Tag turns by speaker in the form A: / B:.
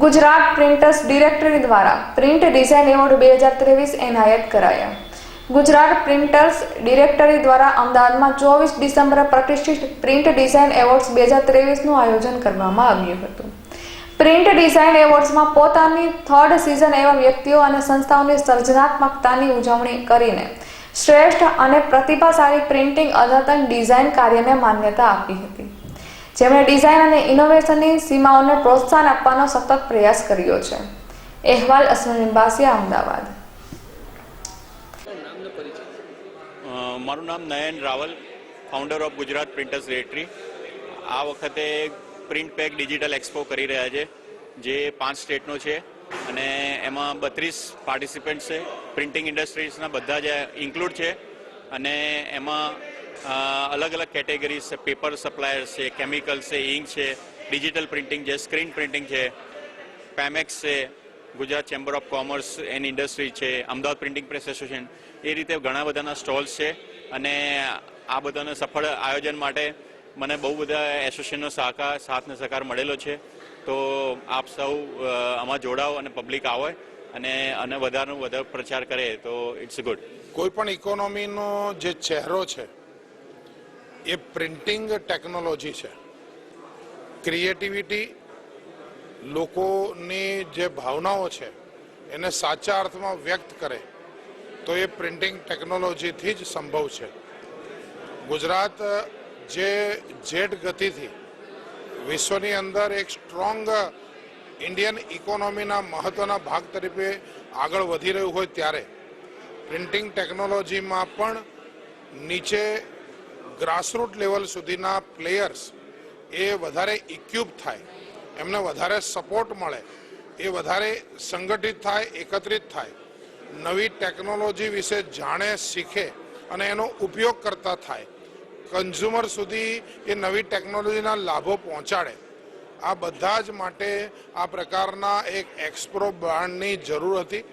A: Gujarat printers directory દ્વારા print design award 2023 એનાયત કરાયા. ગુજરાત પ્રિન્ટર્સ ડિરેક્ટરી દ્વારા અમદાવાદમાં 24 ડિસેમ્બરે પ્રતિષ્ઠિત પ્રિન્ટ ડિઝાઇન એવોર્ડ્સ 2023નું આયોજન કરવામાં આવ્યું હતું. પ્રિન્ટ ડિઝાઇન એવોર્ડ્સમાં પોતાની થર્ડ સિઝન એવા વ્યક્તિઓ અને સંસ્થાઓની સર્જનાત્મકતાની ઉજવણી કરીને શ્રેષ્ઠ અને પ્રતિભાશાળી પ્રિન્ટિંગ અદ્યતન ડિઝાઇન કાર્યને માન્યતા આપી હતી, જેમણે ડિઝાઇન અને ઇનોવેશનની સીમાઓને પ્રોત્સાહન આપવાનો સતત પ્રયાસ કર્યો છે. અહેવાલ અસમીન બાસિયા, અમદાવાદ.
B: મારું નામ Nayan Raval, founder of Gujarat printers directory. આ વખતે પ્રિન્ટ પેક ડિજિટલ એક્સપો કરી રહ્યા છે, જે 5 સ્ટેટનો છે અને એમાં 32 પાર્ટિસિપન્ટ છે. પ્રિન્ટિંગ ઇન્ડસ્ટ્રીઝના બધા જ ઇન્ક્લુડ છે અને એમાં અલગ અલગ કેટેગરીઝ છે. પેપર સપ્લાયર્સ છે, કેમિકલ્સ છે, ઇંક છે, ડિજિટલ પ્રિન્ટિંગ છે, સ્ક્રીન પ્રિન્ટિંગ છે, પેમેક્સ છે, Gujarat chamber of commerce and industry છે, અમદાવાદ પ્રિન્ટિંગ પ્રેસ એસોસિએશન. એ રીતે ઘણા બધાના સ્ટોલ્સ છે અને આ બધાના સફળ આયોજન માટે મને બહુ બધા એસોસિએશનનો સાથ ને સહકાર મળેલો છે. તો આપ સૌ આમાં જોડાઓ અને પબ્લિક આવે અને વધારે પ્રચાર કરે તો ઇટ્સ ગુડ.
C: કોઈ પણ ઇકોનોમીનો જે ચહેરો છે એ પ્રિન્ટિંગ ટેકનોલોજી છે. ક્રિએટિવિટી, લોકોની જે ભાવનાઓ છે એને સાચા અર્થમાં વ્યક્ત કરે તો એ પ્રિન્ટિંગ ટેકનોલોજીથી જ સંભવ છે. ગુજરાત જે જેટ ગતિથી વિશ્વની અંદર એક સ્ટ્રોંગ ઇન્ડિયન ઇકોનોમીના મહત્ત્વના ભાગ તરીકે આગળ વધી રહ્યું હોય ત્યારે પ્રિન્ટિંગ ટેકનોલોજીમાં પણ નીચે ગ્રાસરૂટ લેવલ સુધીના પ્લેયર્સ એ વધારે ઇક્વિપ થાય, એમને વધારે સપોર્ટ મળે, એ વધારે સંગઠિત થાય, એકત્રિત થાય, નવી ટેકનોલોજી વિશે જાણે, શીખે અને એનો ઉપયોગ કરતા થાય, કન્ઝ્યુમર સુધી એ નવી ટેકનોલોજીના લાભો પહોંચાડે. આ બધા જ માટે આ પ્રકારના એક એક્સપો બ્રાન્ડની જરૂર હતી.